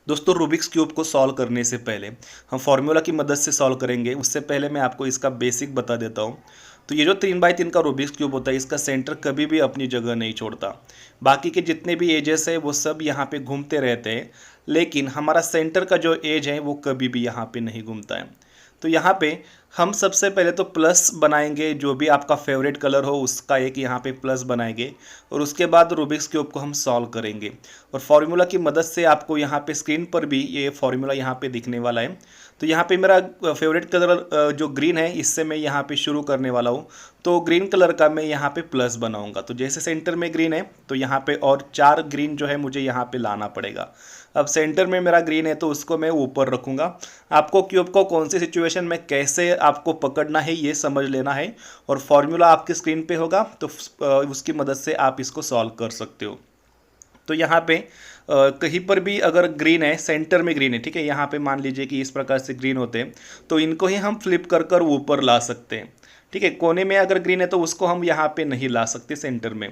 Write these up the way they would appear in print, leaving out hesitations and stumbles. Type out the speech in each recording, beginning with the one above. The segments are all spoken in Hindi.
दोस्तों रूबिक्स क्यूब को सॉल्व करने से पहले हम फार्मूला की मदद से सॉल्व करेंगे। उससे पहले मैं आपको इसका बेसिक बता देता हूँ। तो ये जो 3x3 का रूबिक्स क्यूब होता है, इसका सेंटर कभी भी अपनी जगह नहीं छोड़ता। बाकी के जितने भी एजेस है वो सब यहाँ पे घूमते रहते हैं, लेकिन हमारा सेंटर का जो एज है वो कभी भी यहाँ पे नहीं घूमता है। तो यहाँ पे हम सबसे पहले तो प्लस बनाएंगे, जो भी आपका फेवरेट कलर हो उसका एक यहाँ पे प्लस बनाएंगे, और उसके बाद रूबिक्स क्यूब को हम सॉल्व करेंगे। और फार्मूला की मदद से आपको यहाँ पे स्क्रीन पर भी ये फार्मूला यहाँ पे दिखने वाला है। तो यहाँ पे मेरा फेवरेट कलर जो ग्रीन है, इससे मैं यहाँ पे शुरू करने वाला हूँ। तो ग्रीन कलर का मैं यहाँ पे प्लस बनाऊंगा। तो जैसे सेंटर में ग्रीन है तो यहाँ पे और 4 ग्रीन जो है मुझे यहाँ पे लाना पड़ेगा। अब सेंटर में मेरा ग्रीन है तो उसको मैं ऊपर रखूँगा। आपको क्यूब को कौन सी सिचुएशन में कैसे आपको पकड़ना है ये समझ लेना है, और फॉर्मूला आपकी स्क्रीन पे होगा तो उसकी मदद से आप इसको सॉल्व कर सकते हो। तो यहाँ पे कहीं पर भी अगर ग्रीन है, सेंटर में ग्रीन है, ठीक है, यहाँ पे मान लीजिए कि इस प्रकार से ग्रीन होते हैं तो इनको ही हम फ्लिप कर कर ऊपर ला सकते हैं। ठीक है, कोने में अगर ग्रीन है तो उसको हम यहाँ पे नहीं ला सकते सेंटर में।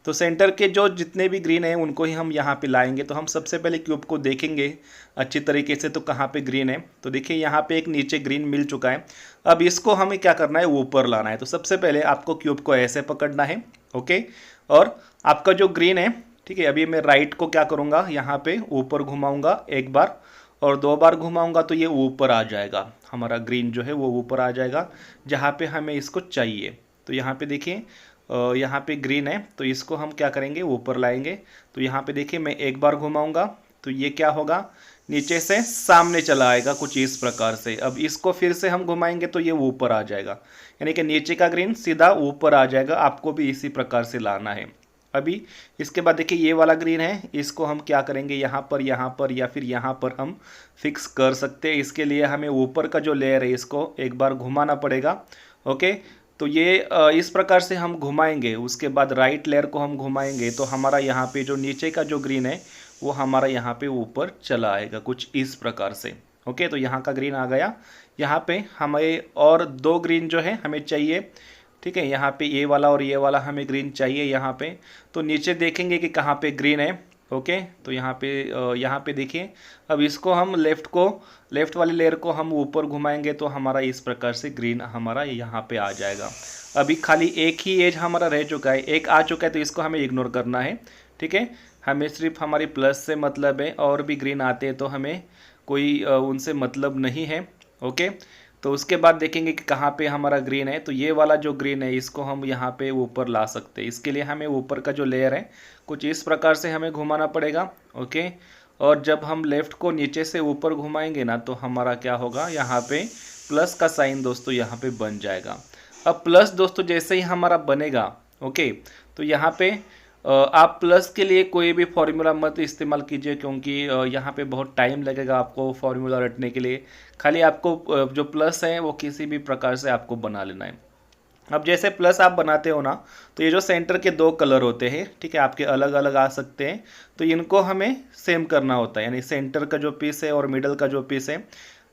तो सेंटर के जो जितने भी ग्रीन हैं उनको ही हम यहाँ पे लाएंगे। तो हम सबसे पहले क्यूब को देखेंगे अच्छी तरीके से, तो कहाँ पे ग्रीन है। तो देखिए यहाँ पे एक नीचे ग्रीन मिल चुका है। अब इसको हमें क्या करना है, ऊपर लाना है। तो सबसे पहले आपको क्यूब को ऐसे पकड़ना है, ओके। और आपका जो ग्रीन है, ठीक है, अभी मैं राइट को क्या करूँगा, यहाँ पे ऊपर घुमाऊँगा एक बार और 2 बार घुमाऊँगा तो ये ऊपर आ जाएगा। हमारा ग्रीन जो है वो ऊपर आ जाएगा जहाँ पे हमें इसको चाहिए। तो यहाँ पे देखिए यहाँ पे ग्रीन है तो इसको हम क्या करेंगे, ऊपर लाएंगे। तो यहाँ पे देखिए मैं एक बार घुमाऊंगा तो ये क्या होगा, नीचे से सामने चला आएगा कुछ इस प्रकार से। अब इसको फिर से हम घुमाएंगे तो ये ऊपर आ जाएगा, यानी कि नीचे का ग्रीन सीधा ऊपर आ जाएगा। आपको भी इसी प्रकार से लाना है। अभी इसके बाद देखिए ये वाला ग्रीन है, इसको हम क्या करेंगे, यहाँ पर या फिर यहाँ पर हम फिक्स कर सकते हैं। इसके लिए हमें ऊपर का जो लेयर है इसको एक बार घुमाना पड़ेगा, ओके। तो ये इस प्रकार से हम घुमाएंगे। उसके बाद राइट लेयर को हम घुमाएंगे तो हमारा यहाँ पे जो नीचे का जो ग्रीन है वो हमारा यहाँ पे ऊपर चला आएगा कुछ इस प्रकार से, ओके। तो यहाँ का ग्रीन आ गया। यहाँ पे हमें और 2 ग्रीन जो है हमें चाहिए, ठीक है। यहाँ पे ये वाला और ये वाला हमें ग्रीन चाहिए यहाँ पे। तो नीचे देखेंगे कि कहाँ पे ग्रीन है, ओके। तो यहाँ पे देखिए, अब इसको हम लेफ़्ट वाली लेयर को हम ऊपर घुमाएंगे तो हमारा इस प्रकार से ग्रीन हमारा यहाँ पे आ जाएगा। अभी खाली एक ही एज हमारा रह चुका है, एक आ चुका है, तो इसको हमें इग्नोर करना है, ठीक है। हमें सिर्फ हमारी प्लस से मतलब है, और भी ग्रीन आते हैं तो हमें कोई उनसे मतलब नहीं है, ओके। तो उसके बाद देखेंगे कि कहाँ पे हमारा ग्रीन है। तो ये वाला जो ग्रीन है इसको हम यहाँ पे ऊपर ला सकते हैं। इसके लिए हमें ऊपर का जो लेयर है कुछ इस प्रकार से हमें घुमाना पड़ेगा, ओके। और जब हम लेफ़्ट को नीचे से ऊपर घुमाएंगे ना तो हमारा क्या होगा, यहाँ पे प्लस का साइन दोस्तों यहाँ पे बन जाएगा। अब प्लस दोस्तों जैसे ही हमारा बनेगा, ओके, तो यहाँ पे आप प्लस के लिए कोई भी फॉर्मूला मत इस्तेमाल कीजिए, क्योंकि यहाँ पे बहुत टाइम लगेगा आपको फॉर्मूला रटने के लिए। खाली आपको जो प्लस है वो किसी भी प्रकार से आपको बना लेना है। अब जैसे प्लस आप बनाते हो ना, तो ये जो सेंटर के 2 कलर होते हैं, ठीक है, आपके अलग अलग आ सकते हैं। तो इनको हमें सेम करना होता है, यानी सेंटर का जो पीस है और मिडल का जो पीस है,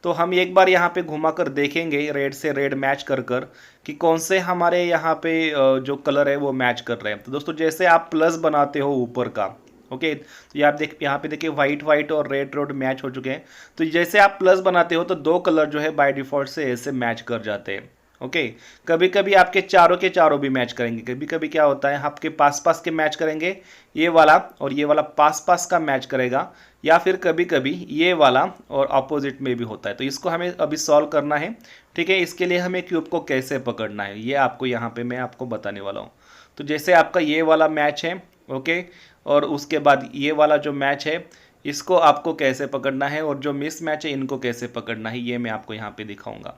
तो हम एक बार यहाँ पे घुमा कर देखेंगे रेड से रेड मैच कर कर कि कौन से हमारे यहाँ पे जो कलर है वो मैच कर रहे हैं। तो दोस्तों जैसे आप प्लस बनाते हो ऊपर का, ओके, तो ये आप यहाँ पे देखिए वाइट और रेड रेड मैच हो चुके हैं। तो जैसे आप प्लस बनाते हो तो 2 कलर जो है बाय डिफ़ॉल्ट से ऐसे मैच कर जाते हैं, ओके। कभी कभी आपके चारों के चारों भी मैच करेंगे, कभी कभी क्या होता है आपके पास पास के मैच करेंगे, ये वाला और ये वाला पास पास का मैच करेगा, या फिर कभी कभी ये वाला और अपोजिट में भी होता है। तो इसको हमें अभी सॉल्व करना है, ठीक है। इसके लिए हमें क्यूब को कैसे पकड़ना है ये आपको यहाँ पे मैं आपको बताने वाला हूँ। तो जैसे आपका ये वाला मैच है, ओके, और उसके बाद ये वाला जो मैच है इसको आपको कैसे पकड़ना है, और जो मिस मैच है इनको कैसे पकड़ना है ये मैं आपको यहाँ पे दिखाऊंगा।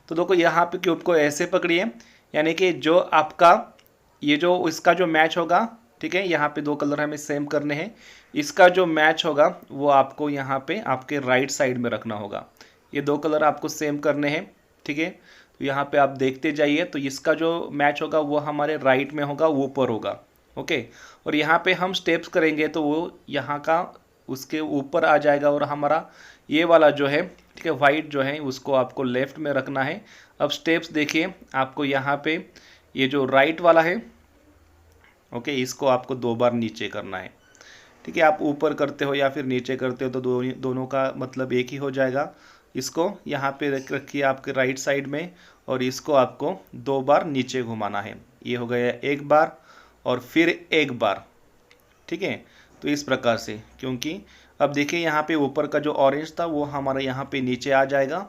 तो देखो यहाँ पे क्यूब को ऐसे पकड़िए, यानी कि जो आपका ये जो इसका जो मैच होगा, ठीक है, यहाँ पे 2 कलर हमें सेम करने हैं, इसका जो मैच होगा वो आपको यहाँ पे आपके राइट साइड में रखना होगा। ये 2 कलर आपको सेम करने हैं, ठीक है। तो यहाँ पे आप देखते जाइए, तो इसका जो मैच होगा वो हमारे राइट में होगा, ऊपर होगा, ओके। और यहाँ पे हम स्टेप्स करेंगे तो वो यहाँ का उसके ऊपर आ जाएगा, और हमारा ये वाला जो है, ठीक है, वाइट जो है उसको आपको लेफ़्ट में रखना है। अब स्टेप्स देखिए, आपको यहाँ पे ये जो राइट वाला है, ओके, इसको आपको 2 बार नीचे करना है, ठीक है। आप ऊपर करते हो या फिर नीचे करते हो तो दोनों का मतलब एक ही हो जाएगा। इसको यहाँ पे रखिए आपके राइट साइड में, और इसको आपको 2 बार नीचे घुमाना है। ये हो गया एक बार और फिर एक बार, ठीक है। तो इस प्रकार से, क्योंकि अब देखिए यहाँ पे ऊपर का जो ऑरेंज था वो हमारा यहाँ पे नीचे आ जाएगा,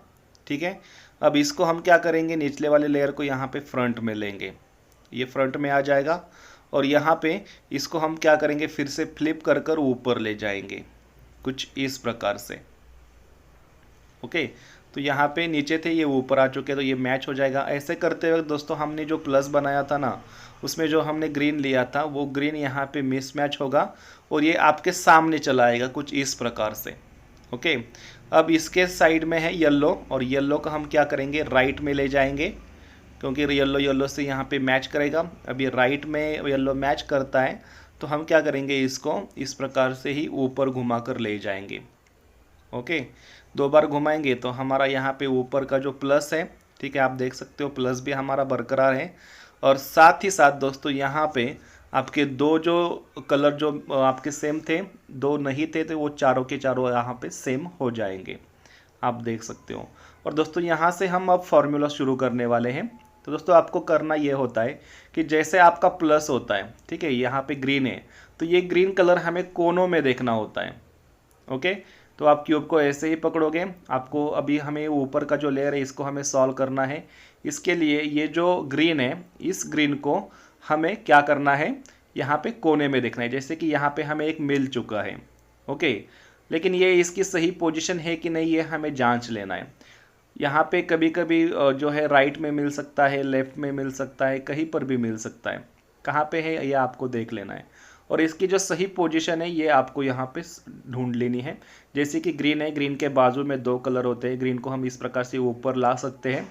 ठीक है। अब इसको हम क्या करेंगे, निचले वाले लेयर को यहाँ पे फ्रंट में लेंगे, ये फ्रंट में आ जाएगा। और यहाँ पे इसको हम क्या करेंगे, फिर से फ्लिप कर कर ऊपर ले जाएंगे, कुछ इस प्रकार से। ओके, तो यहाँ पे नीचे थे, ये ऊपर आ चुके, तो ये मैच हो जाएगा। ऐसे करते हुए दोस्तों हमने जो प्लस बनाया था ना, उसमें जो हमने ग्रीन लिया था वो ग्रीन यहाँ पे मिसमैच होगा और ये आपके सामने चला आएगा, कुछ इस प्रकार से। ओके, अब इसके साइड में है येलो, और येलो का हम क्या करेंगे, राइट में ले जाएंगे, क्योंकि येलो येलो से यहाँ पे मैच करेगा। अब ये राइट में येलो मैच करता है, तो हम क्या करेंगे, इसको इस प्रकार से ही ऊपर घुमा कर ले जाएंगे। ओके, 2 बार घुमाएंगे तो हमारा यहाँ पे ऊपर का जो प्लस है, ठीक है, आप देख सकते हो प्लस भी हमारा बरकरार है। और साथ ही साथ दोस्तों यहाँ पे आपके 2 जो कलर जो आपके सेम थे, 2 नहीं थे, तो वो चारों के चारों यहाँ पे सेम हो जाएंगे, आप देख सकते हो। और दोस्तों यहाँ से हम अब फॉर्मूला शुरू करने वाले हैं। तो दोस्तों आपको करना ये होता है कि जैसे आपका प्लस होता है, ठीक है, यहाँ पे ग्रीन है, तो ये ग्रीन कलर हमें कोनों में देखना होता है। ओके, तो आप क्यूब को ऐसे ही पकड़ोगे। आपको अभी हमें ऊपर का जो लेयर है इसको हमें सॉल्व करना है। इसके लिए ये जो ग्रीन है, इस ग्रीन को हमें क्या करना है, यहाँ पे कोने में देखना है। जैसे कि यहाँ पे हमें एक मिल चुका है, ओके, लेकिन ये इसकी सही पोजीशन है कि नहीं, ये हमें जांच लेना है। यहाँ पे कभी कभी जो है राइट में मिल सकता है, लेफ्ट में मिल सकता है, कहीं पर भी मिल सकता है। कहाँ पे है ये आपको देख लेना है, और इसकी जो सही पोजीशन है ये आपको यहाँ पे ढूंढ लेनी है। जैसे कि ग्रीन है, ग्रीन के बाजू में 2 कलर होते हैं, ग्रीन को हम इस प्रकार से ऊपर ला सकते हैं,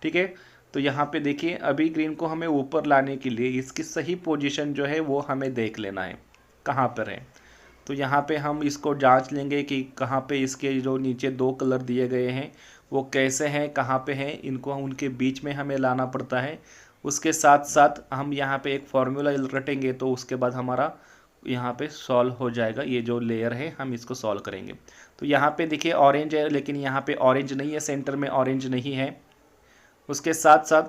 ठीक है। तो यहाँ पे देखिए, अभी ग्रीन को हमें ऊपर लाने के लिए इसकी सही पोजीशन जो है वो हमें देख लेना है, कहाँ पर है। तो यहाँ पे हम इसको जांच लेंगे कि कहाँ पे इसके जो नीचे 2 कलर दिए गए हैं वो कैसे हैं, कहाँ पे हैं, इनको उनके बीच में हमें लाना पड़ता है। उसके साथ साथ हम यहाँ पे एक फार्मूला रटेंगे, तो उसके बाद हमारा यहाँ पे सॉल्व हो जाएगा। ये जो लेयर है हम इसको सॉल्व करेंगे। तो यहाँ पे देखिए ऑरेंज है, लेकिन यहाँ पे ऑरेंज नहीं है, सेंटर में ऑरेंज नहीं है। उसके साथ साथ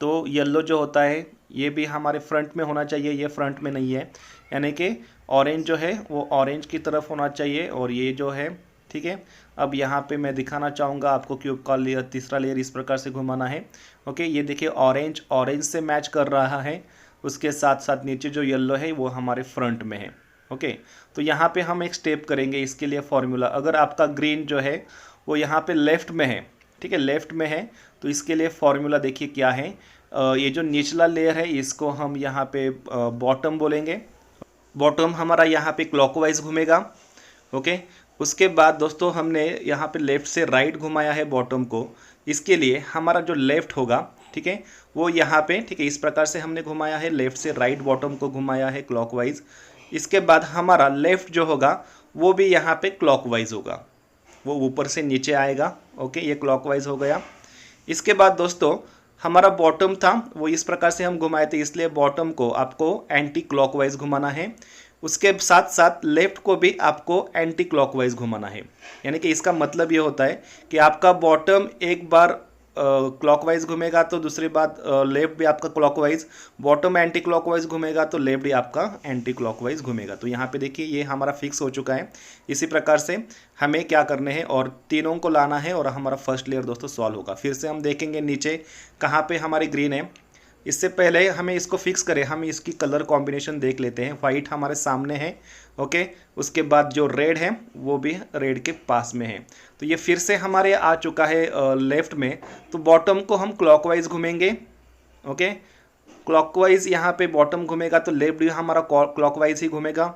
तो येलो जो होता है ये भी हमारे फ्रंट में होना चाहिए, ये फ्रंट में नहीं है, यानी कि ऑरेंज जो है वो ऑरेंज की तरफ होना चाहिए। और ये जो है, ठीक है, अब यहाँ पे मैं दिखाना चाहूँगा आपको, क्यूब का लेयर, तीसरा लेयर इस प्रकार से घुमाना है। ओके, ये देखिए ऑरेंज ऑरेंज से मैच कर रहा है। उसके साथ साथ नीचे जो येलो है वो हमारे फ्रंट में है। ओके, तो यहाँ पे हम एक स्टेप करेंगे इसके लिए फॉर्मूला। अगर आपका ग्रीन जो है वो यहाँ पे लेफ़्ट में है, ठीक है, लेफ़्ट में है, तो इसके लिए फॉर्मूला देखिए क्या है। ये जो निचला लेयर है इसको हम यहाँ पे बॉटम बोलेंगे। बॉटम हमारा यहाँ पे क्लॉकवाइज घूमेगा। ओके, उसके बाद दोस्तों हमने यहाँ पे लेफ़्ट से राइट घुमाया है बॉटम को। इसके लिए हमारा जो लेफ़्ट होगा, ठीक है, वो यहाँ पे, ठीक है, इस प्रकार से हमने घुमाया है, लेफ़्ट से राइट बॉटम को घुमाया है क्लॉकवाइज। इसके बाद हमारा लेफ़्ट जो होगा वो भी यहाँ पे क्लॉकवाइज होगा, वो ऊपर से नीचे आएगा। ओके, ये क्लॉकवाइज हो गया। इसके बाद दोस्तों हमारा बॉटम था वो इस प्रकार से हम घुमाए थे, इसलिए बॉटम को आपको एंटी क्लॉकवाइज घुमाना है। उसके साथ साथ लेफ़्ट को भी आपको एंटी क्लॉकवाइज घुमाना है। यानी कि इसका मतलब ये होता है कि आपका बॉटम एक बार क्लॉकवाइज घूमेगा तो दूसरी बात लेफ़्ट भी आपका क्लॉकवाइज, बॉटम एंटी क्लॉकवाइज घूमेगा तो लेफ़्ट भी आपका एंटी क्लॉकवाइज घूमेगा। तो यहाँ पे देखिए ये हमारा फिक्स हो चुका है। इसी प्रकार से हमें क्या करने हैं, और तीनों को लाना है, और हमारा फर्स्ट लेयर दोस्तों सॉल्व होगा। फिर से हम देखेंगे नीचे कहाँ पे हमारी ग्रीन है। इससे पहले हमें इसको फिक्स करें, हम इसकी कलर कॉम्बिनेशन देख लेते हैं। वाइट हमारे सामने है, ओके, उसके बाद जो रेड है वो भी रेड के पास में है। तो ये फिर से हमारे आ चुका है लेफ़्ट में। तो बॉटम को हम क्लॉकवाइज घूमेंगे। ओके, क्लॉकवाइज यहाँ पे बॉटम घूमेगा तो लेफ्ट भी हमारा क्लॉकवाइज ही घूमेगा।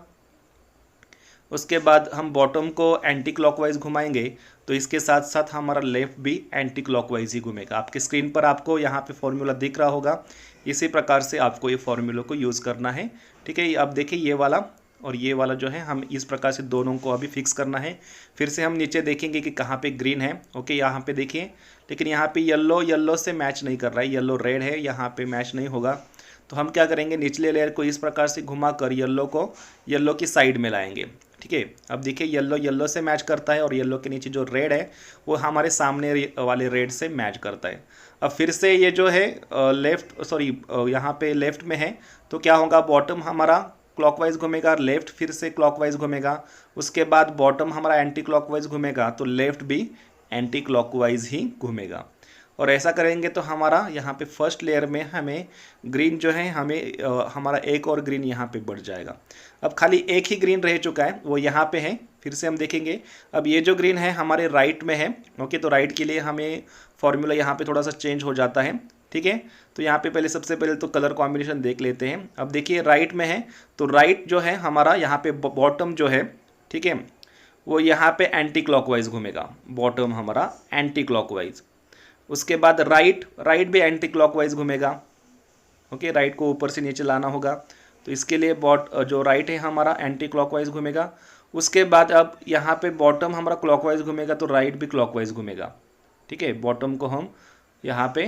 उसके बाद हम बॉटम को एंटी क्लॉकवाइज घुमाएंगे, तो इसके साथ साथ हमारा लेफ़्ट भी एंटी क्लॉकवाइज ही घूमेगा। आपके स्क्रीन पर आपको यहाँ पे फॉर्मूला दिख रहा होगा। इसी प्रकार से आपको ये फॉर्मूला को यूज़ करना है, ठीक है। अब देखिए ये वाला और ये वाला जो है हम इस प्रकार से दोनों को अभी फिक्स करना है। फिर से हम नीचे देखेंगे कि कहाँ पे ग्रीन है। ओके, यहाँ पे देखिए, लेकिन यहाँ पे येलो से मैच नहीं कर रहा है, येलो रेड है, यहाँ पे मैच नहीं होगा। तो हम क्या करेंगे, निचले लेयर को इस प्रकार से घुमाकर येलो को येलो की साइड में लाएंगे। ठीक है, अब देखिए येलो येलो से मैच करता है और येलो के नीचे जो रेड है वो हमारे सामने वाले रेड से मैच करता है। अब फिर से ये जो है यहाँ पे लेफ्ट में है, तो क्या होगा, बॉटम हमारा क्लॉकवाइज घूमेगा, लेफ्ट फिर से क्लॉकवाइज घूमेगा, उसके बाद बॉटम हमारा एंटी क्लॉकवाइज घूमेगा, तो लेफ्ट भी एंटी क्लॉकवाइज ही घूमेगा। और ऐसा करेंगे तो हमारा यहाँ पे फर्स्ट लेयर में हमें ग्रीन जो है हमारा एक और ग्रीन यहाँ पे बढ़ जाएगा। अब खाली एक ही ग्रीन रह चुका है, वो यहाँ पे है, फिर से हम देखेंगे। अब ये जो ग्रीन है हमारे राइट में है। ओके, तो राइट के लिए हमें फॉर्मूला यहाँ पे थोड़ा सा चेंज हो जाता है। ठीक है, तो यहाँ पे सबसे पहले तो कलर कॉम्बिनेशन देख लेते हैं। अब देखिए राइट में है, तो राइट जो है हमारा यहाँ पे बॉटम जो है, ठीक है, वो यहाँ पे एंटी क्लॉकवाइज घूमेगा, बॉटम हमारा एंटी क्लॉकवाइज। उसके बाद राइट भी एंटी क्लॉकवाइज घूमेगा। ओके, राइट को ऊपर से नीचे लाना होगा, तो इसके लिए जो राइट है हमारा एंटी क्लॉकवाइज घूमेगा। उसके बाद अब यहाँ पे बॉटम हमारा क्लॉकवाइज घूमेगा, तो राइट भी क्लॉकवाइज घूमेगा। ठीक है, बॉटम को हम यहाँ पे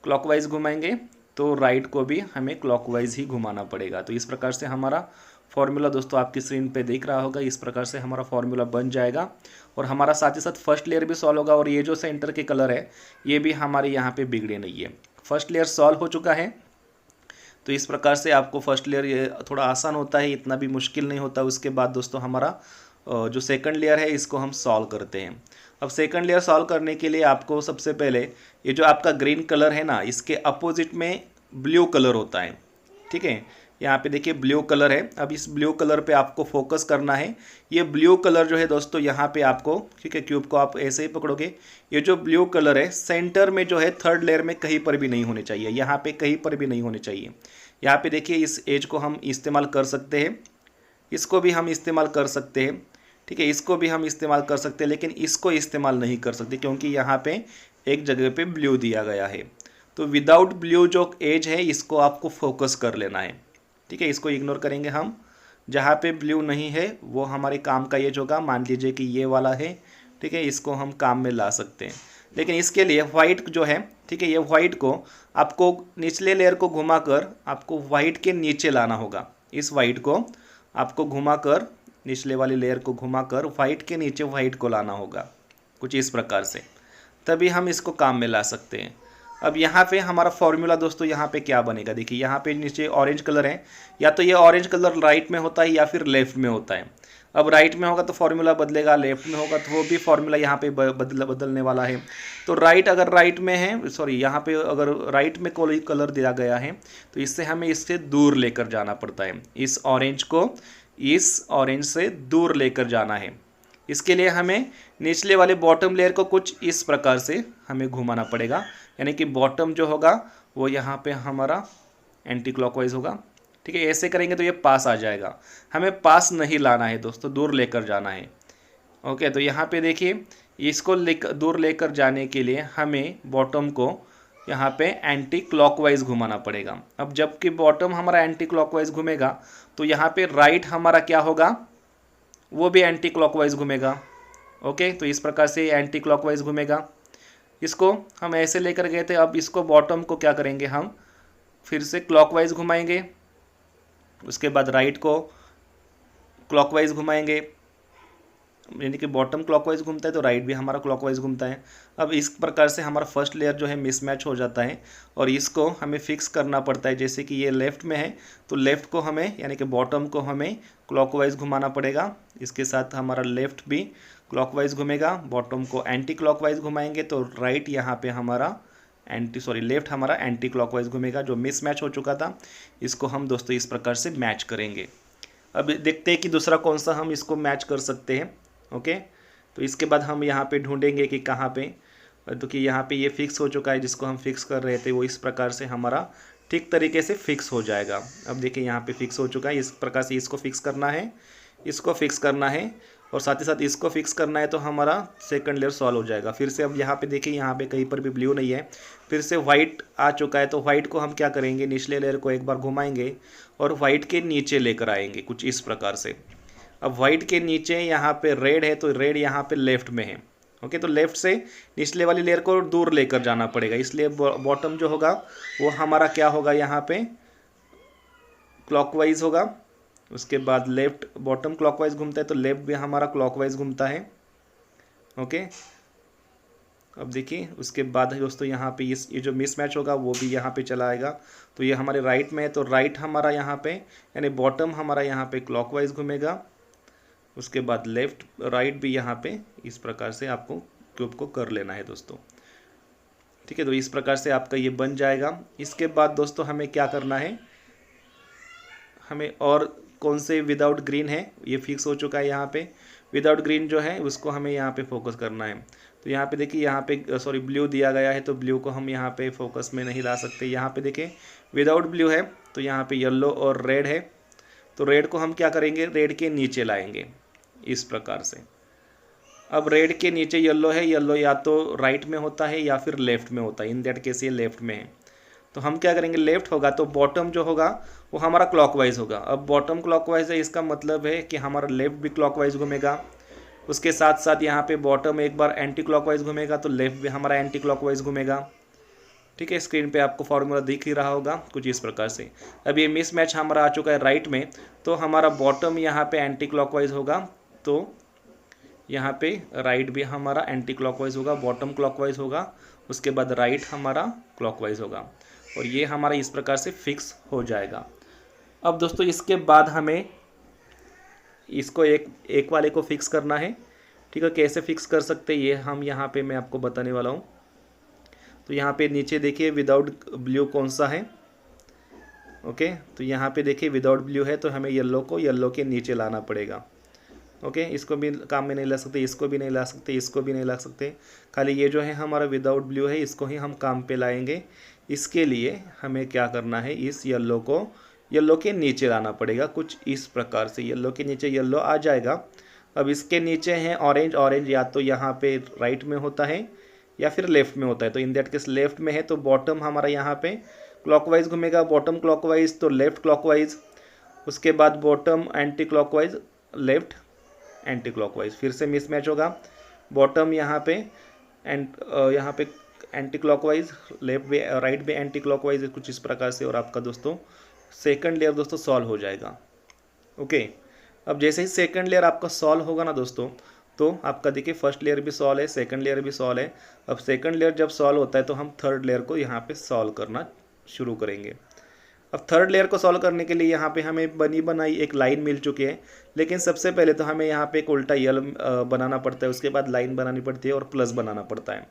क्लॉकवाइज घुमाएंगे, तो राइट को भी हमें क्लॉकवाइज ही घुमाना पड़ेगा। तो इस प्रकार से हमारा फॉर्मूला दोस्तों आपकी स्क्रीन पे दिख रहा होगा, इस प्रकार से हमारा फॉर्मूला बन जाएगा और हमारा साथ ही साथ फर्स्ट लेयर भी सॉल्व होगा। और ये जो सेंटर के कलर है ये भी हमारे यहाँ पे बिगड़े नहीं है, फर्स्ट लेयर सॉल्व हो चुका है। तो इस प्रकार से आपको फर्स्ट लेयर ये थोड़ा आसान होता है, इतना भी मुश्किल नहीं होता। उसके बाद दोस्तों हमारा जो सेकंड लेयर है इसको हम सॉल्व करते हैं। अब सेकंड लेयर सॉल्व करने के लिए आपको सबसे पहले ये जो आपका ग्रीन कलर है ना, इसके अपोजिट में ब्लू कलर होता है। ठीक है, यहाँ पे देखिए ब्लू कलर है। अब इस ब्लू कलर पे आपको फोकस करना है। ये ब्लू कलर जो है दोस्तों यहाँ पे आपको, ठीक है, क्यूब को आप ऐसे ही पकड़ोगे, ये जो ब्लू कलर है सेंटर में जो है थर्ड लेयर में कहीं पर भी नहीं होने चाहिए, यहाँ पे कहीं पर भी नहीं होने चाहिए। यहाँ पे देखिए इस एज को हम इस्तेमाल कर सकते हैं, इसको भी हम इस्तेमाल कर सकते हैं। ठीक है, इसको भी हम इस्तेमाल कर सकते हैं, लेकिन इसको इस्तेमाल नहीं कर सकते क्योंकि यहाँ पे एक जगह पे ब्लू दिया गया है। तो विदाउट ब्लू जो एज है इसको आपको फोकस कर लेना है। ठीक है, इसको इग्नोर करेंगे हम। जहाँ पे ब्लू नहीं है वो हमारे काम का एज होगा। मान लीजिए कि ये वाला है, ठीक है, इसको हम काम में ला सकते हैं। लेकिन इसके लिए वाइट जो है, ठीक है, ये वाइट को आपको निचले लेयर को घुमाकर आपको वाइट के नीचे लाना होगा। इस वाइट को आपको घुमाकर, निचले वाली लेयर को घुमाकर वाइट के नीचे वाइट को लाना होगा, कुछ इस प्रकार से, तभी हम इसको काम में ला सकते हैं। अब यहाँ पे हमारा फॉर्मूला दोस्तों यहाँ पे क्या बनेगा, देखिए यहाँ पे नीचे ऑरेंज कलर है, या तो ये ऑरेंज कलर राइट में होता है या फिर लेफ्ट में होता है। अब राइट में होगा तो फॉर्मूला बदलेगा, लेफ्ट में होगा तो वो भी फॉर्मूला यहाँ पे बदलने वाला है। तो अगर राइट में है, सॉरी, यहाँ पे अगर राइट में कोई कलर दिया गया है तो इससे हमें इससे दूर लेकर जाना पड़ता है। इस ऑरेंज को इस ऑरेंज से दूर लेकर जाना है। इसके लिए हमें निचले वाले बॉटम लेयर को कुछ इस प्रकार से हमें घुमाना पड़ेगा, यानी कि बॉटम जो होगा वो यहाँ पे हमारा एंटी क्लॉकवाइज होगा। ठीक है, ऐसे करेंगे तो ये पास आ जाएगा। हमें पास नहीं लाना है दोस्तों, दूर लेकर जाना है। ओके, तो यहाँ पे देखिए इसको दूर लेकर जाने के लिए हमें बॉटम को यहाँ पे एंटी क्लॉकवाइज घुमाना पड़ेगा। अब जबकि बॉटम हमारा एंटी क्लॉकवाइज घूमेगा तो यहाँ पे राइट हमारा क्या होगा, वो भी एंटी क्लॉकवाइज घूमेगा। ओके, तो इस प्रकार से एंटी क्लॉकवाइज घूमेगा। इसको हम ऐसे लेकर गए थे, अब इसको बॉटम को क्या करेंगे, हम फिर से क्लॉकवाइज घुमाएंगे। उसके बाद राइट को क्लॉकवाइज घुमाएंगे, यानी कि बॉटम क्लॉकवाइज घूमता है तो राइट भी हमारा क्लॉकवाइज घूमता है। अब इस प्रकार से हमारा फर्स्ट लेयर जो है मिसमैच हो जाता है और इसको हमें फिक्स करना पड़ता है। जैसे कि ये लेफ़्ट में है तो लेफ़्ट को हमें, यानी कि बॉटम को हमें क्लॉकवाइज घुमाना पड़ेगा। इसके साथ हमारा लेफ़्ट भी क्लॉकवाइज घूमेगा, बॉटम को एंटी क्लॉकवाइज घुमाएंगे तो राइट यहाँ पे हमारा लेफ़्ट हमारा एंटी क्लॉकवाइज घूमेगा। जो मिसमैच हो चुका था इसको हम दोस्तों इस प्रकार से मैच करेंगे। अब देखते हैं कि दूसरा कौन सा हम इसको मैच कर सकते हैं। ओके, तो इसके बाद हम यहाँ पे ढूंढेंगे कि कहाँ पे, तो कि यहाँ पे ये फिक्स हो चुका है, जिसको हम फिक्स कर रहे थे वो इस प्रकार से हमारा ठीक तरीके से फिक्स हो जाएगा। अब देखिए यहाँ पे फिक्स हो चुका है। इस प्रकार से इसको फिक्स करना है, इसको फिक्स करना है और साथ ही साथ इसको फिक्स करना है, तो हमारा सेकंड लेयर सॉल्व हो जाएगा। फिर से अब यहाँ पे देखिए यहाँ पे कहीं पर भी ब्लू नहीं है, फिर से वाइट आ चुका है। तो वाइट को हम क्या करेंगे, निचले लेयर को एक बार घुमाएंगे और वाइट के नीचे लेकर आएंगे, कुछ इस प्रकार से। अब वाइट के नीचे यहाँ पे रेड है तो रेड यहाँ पे लेफ्ट में है। ओके, तो लेफ्ट से निचले वाली लेयर को दूर लेकर जाना पड़ेगा, इसलिए बॉटम जो होगा वो हमारा क्या होगा, यहाँ पे क्लॉकवाइज होगा, उसके बाद लेफ्ट बॉटम क्लॉकवाइज घूमता है तो लेफ्ट भी हमारा क्लॉकवाइज घूमता है। ओके, अब देखिए उसके बाद दोस्तों यहाँ पे ये जो मिसमैच होगा वो भी यहाँ पे चला आएगा। तो ये हमारे राइट में है तो राइट हमारा यहाँ पे यानी बॉटम हमारा यहाँ पे क्लॉकवाइज घूमेगा, उसके बाद लेफ्ट राइट भी यहाँ पे इस प्रकार से आपको क्यूब को कर लेना है दोस्तों। ठीक है, तो इस प्रकार से आपका ये बन जाएगा। इसके बाद दोस्तों हमें क्या करना है, हमें और कौन से विदाउट ग्रीन है ये फिक्स हो चुका है। यहाँ पे विदाउट ग्रीन जो है उसको हमें यहाँ पे फोकस करना है। तो यहाँ पे देखिए यहाँ पे सॉरी ब्लू दिया गया है तो ब्लू को हम यहाँ पे फोकस में नहीं ला सकते। यहाँ पे देखिए विदाउट ब्लू है तो यहाँ पे येलो और रेड है, तो रेड को हम क्या करेंगे, रेड के नीचे लाएंगे इस प्रकार से। अब रेड के नीचे येलो है, येलो या तो राइट में होता है या फिर लेफ्ट में होता है, इन दैट केस ये लेफ्ट में है। तो हम क्या करेंगे, लेफ्ट होगा तो बॉटम जो होगा वो हमारा क्लॉकवाइज होगा। अब बॉटम क्लॉकवाइज है इसका मतलब है कि हमारा लेफ्ट भी क्लॉकवाइज घूमेगा, उसके साथ साथ यहाँ पे बॉटम एक बार एंटी क्लॉकवाइज घूमेगा तो लेफ्ट भी हमारा एंटी क्लॉकवाइज घूमेगा। ठीक है, स्क्रीन पे आपको फॉर्मूला दिख ही रहा होगा कुछ इस प्रकार से। अब ये मिसमैच हमारा आ चुका है राइट में, तो हमारा बॉटम यहाँ पे एंटी क्लॉकवाइज होगा तो यहाँ पे राइट भी हमारा एंटी क्लॉकवाइज होगा, बॉटम क्लॉकवाइज होगा, उसके बाद राइट हमारा क्लॉकवाइज होगा और ये हमारा इस प्रकार से फिक्स हो जाएगा। अब दोस्तों इसके बाद हमें इसको एक वाले को फिक्स करना है। ठीक है, कैसे फिक्स कर सकते हैं ये हम यहाँ पे मैं आपको बताने वाला हूँ। तो यहाँ पे नीचे देखिए विदाउट ब्लू कौन सा है। ओके, तो यहाँ पे देखिए विदाउट ब्लू है तो हमें येलो को येलो के नीचे लाना पड़ेगा। ओके, इसको भी काम में नहीं ला सकते, इसको भी नहीं ला सकते, इसको भी नहीं ला सकते, खाली ये जो है हमारा विदाउट ब्लू है इसको ही हम काम पे लाएंगे। इसके लिए हमें क्या करना है, इस येलो को येलो के नीचे लाना पड़ेगा कुछ इस प्रकार से। येलो के नीचे येलो आ जाएगा। अब इसके नीचे है ऑरेंज, ऑरेंज या तो यहाँ पे राइट में होता है या फिर लेफ्ट में होता है, तो इन दैट केस लेफ्ट में है तो बॉटम हमारा यहाँ पे क्लॉकवाइज घूमेगा, बॉटम क्लॉकवाइज तो लेफ्ट क्लॉकवाइज, उसके बाद bottom anti clockwise left anti clockwise, फिर से मिसमैच होगा, बॉटम यहाँ पे यहाँ पे एंटी क्लॉकवाइज, लेफ्ट भी राइट भी एंटी क्लॉकवाइज, कुछ इस प्रकार से। और आपका दोस्तों सेकंड लेयर दोस्तों सॉल्व हो जाएगा। ओके, अब जैसे ही सेकंड लेयर आपका सॉल्व होगा ना दोस्तों, तो आपका देखिए फर्स्ट लेयर भी सॉल्व है, सेकंड लेयर भी सॉल्व है। अब सेकंड लेयर जब सॉल्व होता है तो हम थर्ड लेयर को यहाँ पे सॉल्व करना शुरू करेंगे। अब थर्ड लेयर को सॉल्व करने के लिए यहाँ पे हमें बनी बनाई एक लाइन मिल चुकी है, लेकिन सबसे पहले तो हमें यहाँ पे एक उल्टा यल बनाना पड़ता है, उसके बाद लाइन बनानी पड़ती है और प्लस बनाना पड़ता है।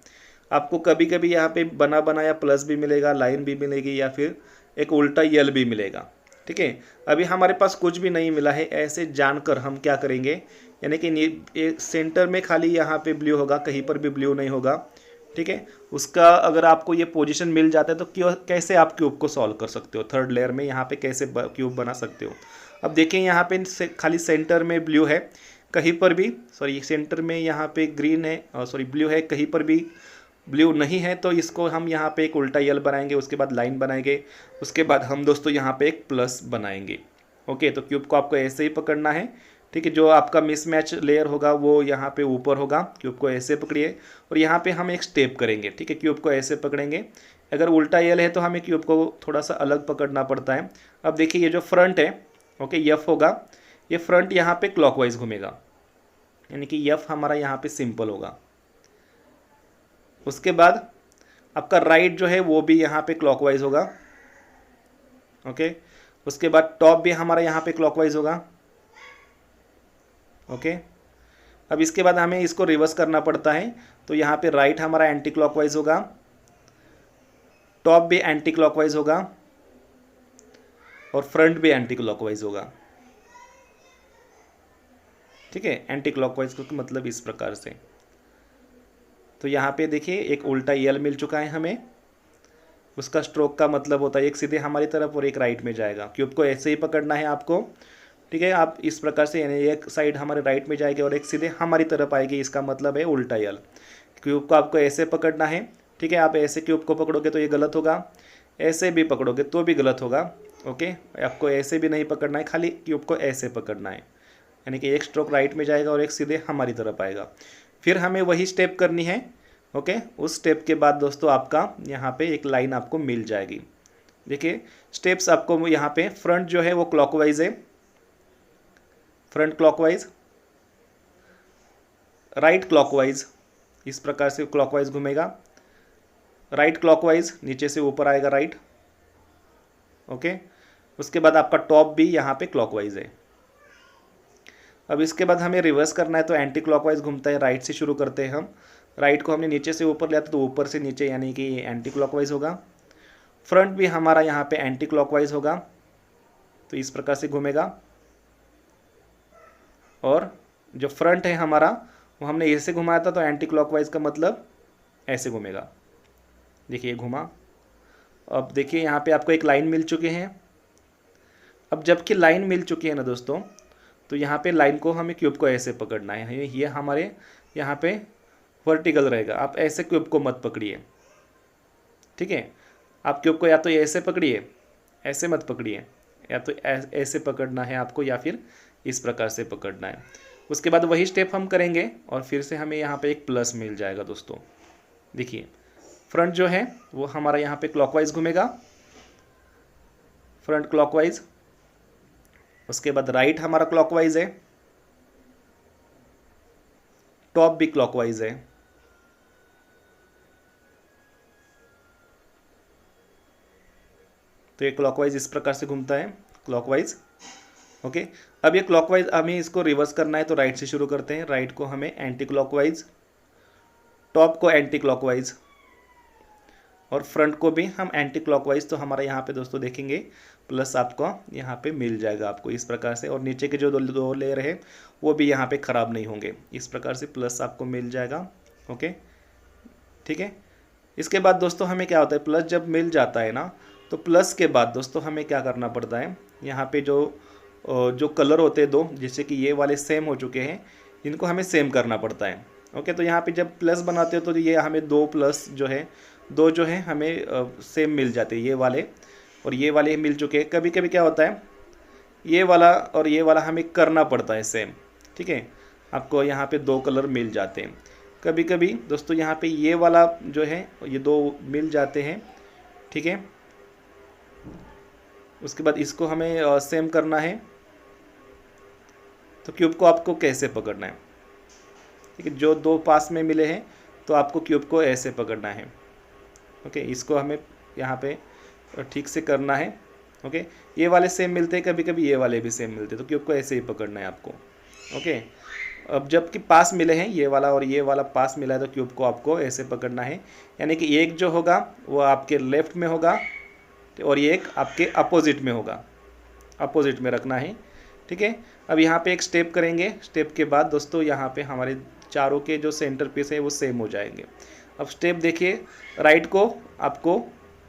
आपको कभी कभी यहाँ पे बना बनाया प्लस भी मिलेगा, लाइन भी मिलेगी या फिर एक उल्टा यल भी मिलेगा। ठीक है, अभी हमारे पास कुछ भी नहीं मिला है, ऐसे जानकर हम क्या करेंगे, यानी कि सेंटर में खाली यहाँ पे ब्लू होगा, कहीं पर भी ब्लू नहीं होगा। ठीक है, उसका अगर आपको ये पोजीशन मिल जाता है तो क्यों कैसे आप क्यूब को सॉल्व कर सकते हो, थर्ड लेयर में यहाँ पे कैसे क्यूब बना सकते हो। अब देखिए यहाँ पे खाली सेंटर में ब्लू है, कहीं पर भी सॉरी सेंटर में यहाँ पे ग्रीन है सॉरी ब्लू है, कहीं पर भी ब्लू नहीं है, तो इसको हम यहाँ पे एक उल्टा यल बनाएंगे, उसके बाद लाइन बनाएंगे, उसके बाद हम दोस्तों यहाँ पे एक प्लस बनाएंगे। ओके, तो क्यूब को आपको ऐसे ही पकड़ना है। ठीक है, जो आपका मिसमैच लेयर होगा वो यहाँ पे ऊपर होगा, क्यूब को ऐसे पकड़िए और यहाँ पे हम एक स्टेप करेंगे। ठीक है, क्यूब को ऐसे पकड़ेंगे, अगर उल्टा यल है तो हमें क्यूब को थोड़ा सा अलग पकड़ना पड़ता है। अब देखिए ये जो फ्रंट है, ओके एफ होगा, ये फ्रंट यहाँ पे क्लॉकवाइज घूमेगा, यानी कि एफ हमारा यहाँ पे सिंपल होगा। उसके बाद आपका राइट जो है वो भी यहाँ पे क्लॉकवाइज होगा। ओके, उसके बाद टॉप भी हमारा यहाँ पे क्लॉकवाइज होगा। ओके, अब इसके बाद हमें इसको रिवर्स करना पड़ता है, तो यहाँ पे राइट हमारा एंटी क्लॉकवाइज होगा, टॉप भी एंटी क्लॉकवाइज होगा और फ्रंट भी एंटी क्लॉकवाइज होगा। ठीक है, एंटी क्लॉकवाइज का मतलब इस प्रकार से। तो यहाँ पे देखिए एक उल्टा यल मिल चुका है हमें, उसका स्ट्रोक का मतलब होता है एक सीधे हमारी तरफ और एक राइट में जाएगा। क्यूब को ऐसे ही पकड़ना है आपको। ठीक है, आप इस प्रकार से, यानी एक साइड हमारे राइट में जाएगी और एक सीधे हमारी तरफ आएगी, इसका मतलब है उल्टा यल। क्यूब को आपको ऐसे पकड़ना है। ठीक है, आप ऐसे क्यूब को पकड़ोगे तो ये गलत होगा, ऐसे भी पकड़ोगे तो भी गलत होगा। ओके, आपको ऐसे भी नहीं पकड़ना है, खाली क्यूब को ऐसे पकड़ना है, यानी कि एक स्ट्रोक राइट में जाएगा और एक सीधे हमारी तरफ आएगा। फिर हमें वही स्टेप करनी है। ओके, उस स्टेप के बाद दोस्तों आपका यहाँ पे एक लाइन आपको मिल जाएगी। देखिए स्टेप्स आपको यहाँ पे फ्रंट जो है वो क्लॉकवाइज है, फ्रंट क्लॉकवाइज, राइट क्लॉकवाइज, इस प्रकार से क्लॉकवाइज घूमेगा, राइट क्लॉकवाइज नीचे से ऊपर आएगा राइट, ओके। उसके बाद आपका टॉप भी यहाँ पे क्लॉकवाइज है। अब इसके बाद हमें रिवर्स करना है तो एंटी क्लॉकवाइज घूमता है, राइट से शुरू करते हैं हम, राइट को हमने नीचे से ऊपर लिया था तो ऊपर से नीचे यानी कि एंटी क्लॉकवाइज होगा। फ्रंट भी हमारा यहाँ पे एंटी क्लॉकवाइज होगा, तो इस प्रकार से घूमेगा। और जो फ्रंट है हमारा वो हमने ऐसे घुमाया था तो एंटी क्लॉकवाइज का मतलब ऐसे घूमेगा। देखिए घुमा। अब देखिए यहाँ पे आपको एक लाइन मिल चुकी है। अब जबकि लाइन मिल चुकी है ना दोस्तों, तो यहाँ पे लाइन को हमें क्यूब को ऐसे पकड़ना है, ये हमारे यहाँ पे वर्टिकल रहेगा। आप ऐसे क्यूब को मत पकड़िए, ठीक है। आप क्यूब को या तो ऐसे पकड़िए, ऐसे मत पकड़िए, या तो ऐसे पकड़ना है आपको, या फिर इस प्रकार से पकड़ना है। उसके बाद वही स्टेप हम करेंगे और फिर से हमें यहाँ पे एक प्लस मिल जाएगा दोस्तों। देखिए फ्रंट जो है वो हमारा यहाँ पे क्लॉकवाइज घूमेगा, फ्रंट क्लॉकवाइज। उसके बाद राइट हमारा क्लॉकवाइज है, टॉप भी क्लॉकवाइज है, तो ये क्लॉकवाइज इस प्रकार से घूमता है, क्लॉकवाइज, ओके। अब ये क्लॉकवाइज हमें इसको रिवर्स करना है तो राइट से शुरू करते हैं, राइट को हमें एंटी क्लॉकवाइज, टॉप को एंटी क्लॉकवाइज और फ्रंट को भी हम एंटी क्लॉकवाइज। तो हमारा यहाँ पे दोस्तों देखेंगे प्लस आपको यहाँ पे मिल जाएगा आपको इस प्रकार से, और नीचे के जो दो लेयर है वो भी यहाँ पे ख़राब नहीं होंगे, इस प्रकार से प्लस आपको मिल जाएगा, ओके, ठीक है। इसके बाद दोस्तों हमें क्या होता है, प्लस जब मिल जाता है ना, तो प्लस के बाद दोस्तों हमें क्या करना पड़ता है, यहाँ पे जो कलर होते हैं दो, जैसे कि ये वाले सेम हो चुके हैं, इनको हमें सेम करना पड़ता है, ओके। तो यहाँ पे जब प्लस बनाते हो तो ये हमें दो प्लस जो है, दो जो है हमें सेम मिल जाते हैं, ये वाले और ये वाले मिल चुके हैं। कभी कभी क्या होता है, ये वाला और ये वाला हमें करना पड़ता है सेम, ठीक है। आपको यहाँ पे दो कलर मिल जाते हैं। कभी कभी दोस्तों यहाँ पे ये वाला जो है ये दो मिल जाते हैं, ठीक है। उसके बाद इसको हमें सेम करना है, तो क्यूब को आपको कैसे पकड़ना है, ठीक है। जो दो पास में मिले हैं तो आपको क्यूब को ऐसे पकड़ना है, ओके। इसको हमें यहाँ पे ठीक से करना है, ओके। ये वाले सेम मिलते हैं, कभी कभी ये वाले भी सेम मिलते हैं, तो क्यूब को ऐसे ही पकड़ना है आपको, ओके। अब जबकि पास मिले हैं, ये वाला और ये वाला पास मिला है, तो क्यूब को आपको ऐसे पकड़ना है, यानी कि एक जो होगा वो आपके लेफ्ट में होगा और ये एक आपके अपोजिट में होगा, अपोजिट में रखना है, ठीक है। अब यहाँ पे एक स्टेप करेंगे, स्टेप के बाद दोस्तों यहाँ पे हमारे चारों के जो सेंटर पीस है वो सेम हो जाएंगे। अब स्टेप देखिए, राइट को आपको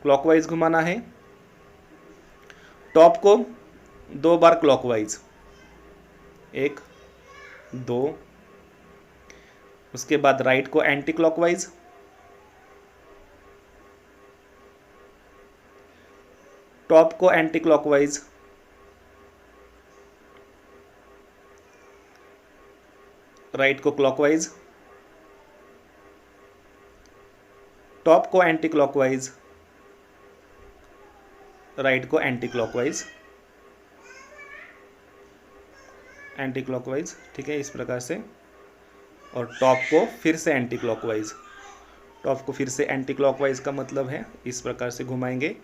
क्लॉकवाइज घुमाना है, टॉप को 2 बार क्लॉकवाइज, 1 2, उसके बाद राइट को एंटी क्लॉकवाइज, टॉप को एंटी क्लॉकवाइज, राइट को क्लॉकवाइज, टॉप को एंटी क्लॉकवाइज, राइट को एंटी क्लॉकवाइज, एंटी क्लॉकवाइज, ठीक है, इस प्रकार से। और टॉप को फिर से एंटी क्लॉकवाइज, टॉप को फिर से एंटी क्लॉकवाइज का मतलब है इस प्रकार से घुमाएंगे,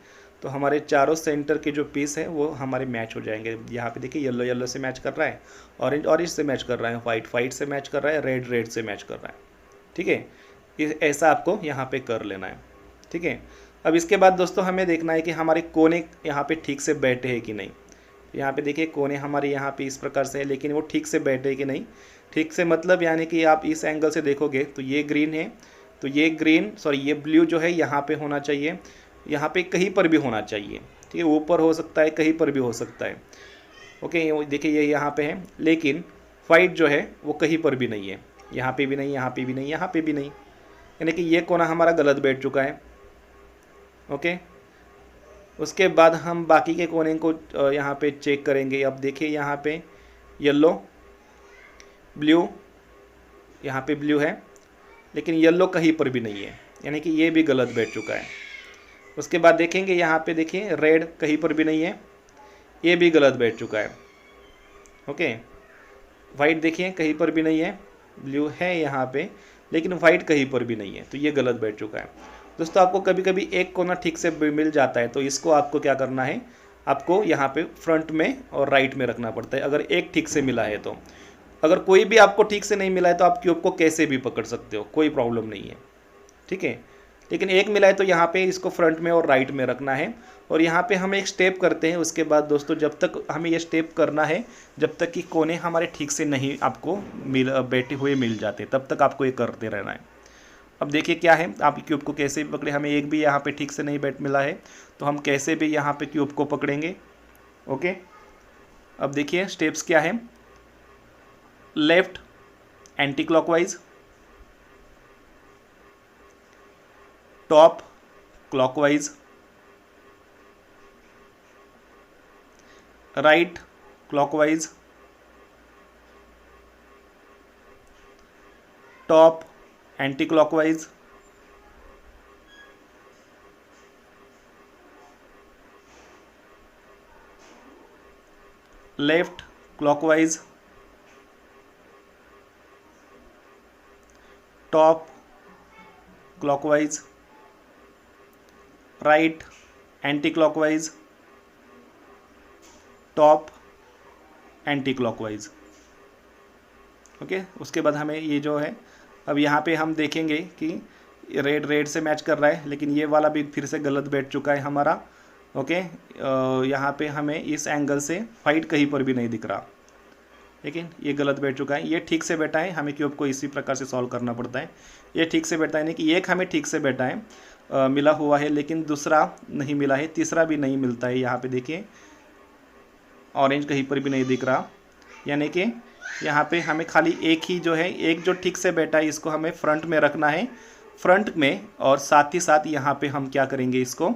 तो हमारे चारों सेंटर के जो पीस है वो हमारे मैच हो जाएंगे। यहाँ पे देखिए येलो येलो से मैच कर रहा है, ऑरेंज ऑरेंज से मैच कर रहा है, वाइट वाइट से मैच कर रहा है, रेड रेड से मैच कर रहा है, ठीक है। ऐसा आपको यहाँ पे कर लेना है, ठीक है। अब इसके बाद दोस्तों हमें देखना है कि हमारे कोने यहाँ पे ठीक से बैठे हैं कि नहीं। यहाँ पे देखिए कोने हमारे यहाँ पे इस प्रकार से है, लेकिन वो ठीक से बैठे कि नहीं। ठीक से मतलब यानी कि आप इस एंगल से देखोगे तो ये ग्रीन है, तो ये ग्रीन सॉरी ये ब्लू जो है यहाँ पे होना चाहिए, यहाँ पे कहीं पर भी होना चाहिए, ठीक है। ऊपर हो सकता है, कहीं पर भी हो सकता है, ओके। देखिए ये यहाँ पे है, लेकिन वाइट जो है वो कहीं पर भी नहीं है, यहाँ पे भी नहीं, यहाँ पे भी नहीं, यहाँ पे भी नहीं, यानी कि ये कोना हमारा गलत बैठ चुका है, ओके। उसके बाद हम बाकी के कोने को यहाँ पे चेक करेंगे। अब देखिए यहाँ पे येलो ब्लू, यहाँ पे ब्लू है, लेकिन येलो कहीं पर भी नहीं है, यानी कि ये भी गलत बैठ चुका है। उसके बाद देखेंगे यहाँ पे देखिए रेड कहीं पर भी नहीं है, ये भी गलत बैठ चुका है। ओके, वाइट देखिए कहीं पर भी नहीं है, ब्लू है यहाँ पे लेकिन वाइट कहीं पर भी नहीं है, तो ये गलत बैठ चुका है। दोस्तों आपको कभी कभी एक कोना ठीक से मिल जाता है, तो इसको आपको क्या करना है, आपको यहाँ पे फ्रंट में और राइट में रखना पड़ता है, अगर एक ठीक से मिला है तो। अगर कोई भी आपको ठीक से नहीं मिला है तो आप क्यूब को कैसे भी पकड़ सकते हो, कोई प्रॉब्लम नहीं है, ठीक है। लेकिन एक मिला है तो यहाँ पे इसको फ्रंट में और राइट में रखना है। और यहाँ पे हम एक स्टेप करते हैं, उसके बाद दोस्तों जब तक हमें ये स्टेप करना है, जब तक कि कोने हमारे ठीक से नहीं आपको बैठे हुए मिल जाते, तब तक आपको ये करते रहना है। अब देखिए क्या है, आप क्यूब को कैसे भी पकड़े, हमें एक भी यहाँ पे ठीक से नहीं बैठ मिला है, तो हम कैसे भी यहाँ पे क्यूब को पकड़ेंगे। ओके, अब देखिए स्टेप्स क्या है, left anti clockwise, top clockwise, right clockwise, top anti clockwise, left clockwise, top clockwise, right anti clockwise, top anti clockwise. Okay, उसके बाद हमें ये जो है, अब यहाँ पे हम देखेंगे कि रेड रेड से मैच कर रहा है, लेकिन ये वाला भी फिर से गलत बैठ चुका है हमारा। ओके, यहाँ पे हमें इस एंगल से वाइट कहीं पर भी नहीं दिख रहा, लेकिन ये गलत बैठ चुका है। ये ठीक से बैठा है, हमें क्यूब को इसी प्रकार से सॉल्व करना पड़ता है। ये ठीक से बैठा है, नहीं कि एक हमें ठीक से बैठा है, मिला हुआ है, लेकिन दूसरा नहीं मिला है, तीसरा भी नहीं मिलता है। यहाँ पे देखिए ऑरेंज कहीं पर भी नहीं दिख रहा, यानी कि यहाँ पे हमें खाली एक ही जो है, एक जो ठीक से बैठा है इसको हमें फ्रंट में रखना है, फ्रंट में, और साथ ही साथ यहाँ पे हम क्या करेंगे, इसको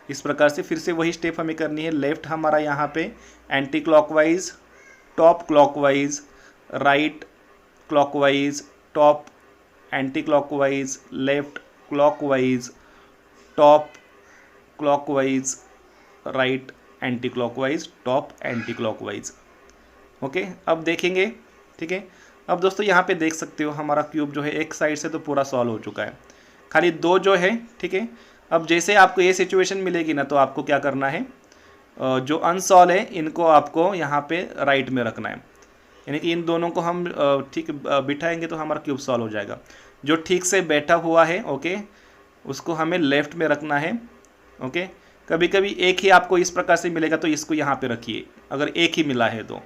इस प्रकार से फिर से वही स्टेप हमें करनी है। लेफ्ट हमारा यहाँ पे anti clockwise, top clockwise, right clockwise, top anti clockwise, left clockwise, top clockwise, right anti clockwise, top anti clockwise. Okay, अब देखेंगे, ठीक है। अब दोस्तों यहाँ पे देख सकते हो हमारा क्यूब जो है एक साइड से तो पूरा सॉल्व हो चुका है, खाली दो जो है, ठीक है। अब जैसे आपको ये सिचुएशन मिलेगी ना, तो आपको क्या करना है, जो अनसॉल्व है इनको आपको यहाँ पे राइट में रखना है, यानी कि इन दोनों को हम ठीक बिठाएंगे तो हमारा क्यूब सॉल्व हो जाएगा। जो ठीक से बैठा हुआ है, ओके, उसको हमें लेफ्ट में रखना है। ओके, कभी कभी एक ही आपको इस प्रकार से मिलेगा तो इसको यहाँ पे रखिए, अगर एक ही मिला है तो,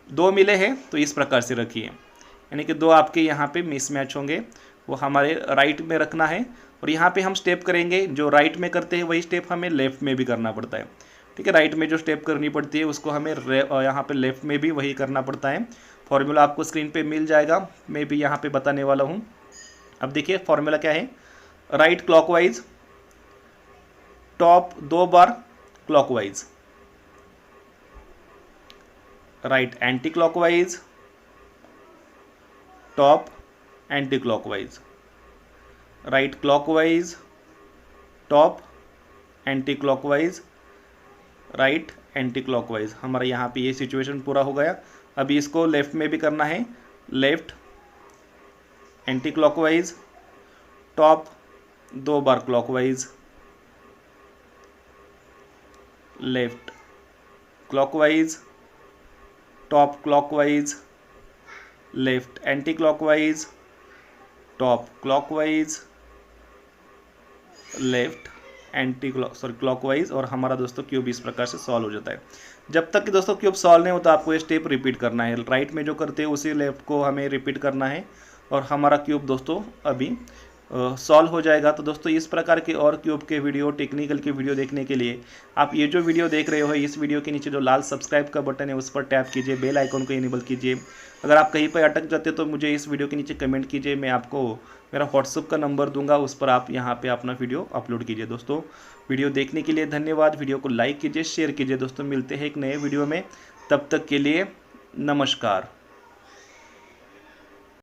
दो मिले हैं तो इस प्रकार से रखिए, यानी कि दो आपके यहाँ पे मिसमैच होंगे, वो हमारे राइट में रखना है। और यहाँ पे हम स्टेप करेंगे, जो राइट में करते हैं वही स्टेप हमें लेफ्ट में भी करना पड़ता है, ठीक है। राइट में जो स्टेप करनी पड़ती है उसको हमें यहाँ पे लेफ्ट में भी वही करना पड़ता है। फॉर्मूला आपको स्क्रीन पे मिल जाएगा, मैं भी यहाँ पे बताने वाला हूँ। अब देखिए फॉर्मूला क्या है, राइट क्लॉकवाइज, टॉप 2 बार clockwise, right anti clockwise, top anti clockwise, right clockwise, top anti clockwise, right anti clockwise. हमारा यहाँ पे ये सिचुएशन पूरा हो गया। अभी इसको लेफ्ट में भी करना है, लेफ्ट एंटी क्लॉकवाइज, टॉप 2 बार clockwise, left clockwise, top clockwise, left anti clockwise, top clockwise, left anti clockwise. और हमारा दोस्तों क्यूब इस प्रकार से सॉल्व हो जाता है। जब तक कि दोस्तों क्यूब सॉल्व नहीं होता आपको ये स्टेप रिपीट करना है, राइट में जो करते हैं उसी लेफ्ट को हमें रिपीट करना है, और हमारा क्यूब दोस्तों अभी सॉल्व हो जाएगा। तो दोस्तों इस प्रकार के और क्यूब के वीडियो, टेक्निकल के वीडियो देखने के लिए आप ये जो वीडियो देख रहे हो, इस वीडियो के नीचे जो लाल सब्सक्राइब का बटन है उस पर टैप कीजिए, बेल आइकन को इनेबल कीजिए। अगर आप कहीं पर अटक जाते तो मुझे इस वीडियो के नीचे कमेंट कीजिए, मैं आपको मेरा व्हाट्सअप का नंबर दूंगा, उस पर आप यहाँ पे अपना वीडियो अपलोड कीजिए। दोस्तों वीडियो देखने के लिए धन्यवाद, वीडियो को लाइक कीजिए, शेयर कीजिए। दोस्तों मिलते हैं एक नए वीडियो में, तब तक के लिए नमस्कार।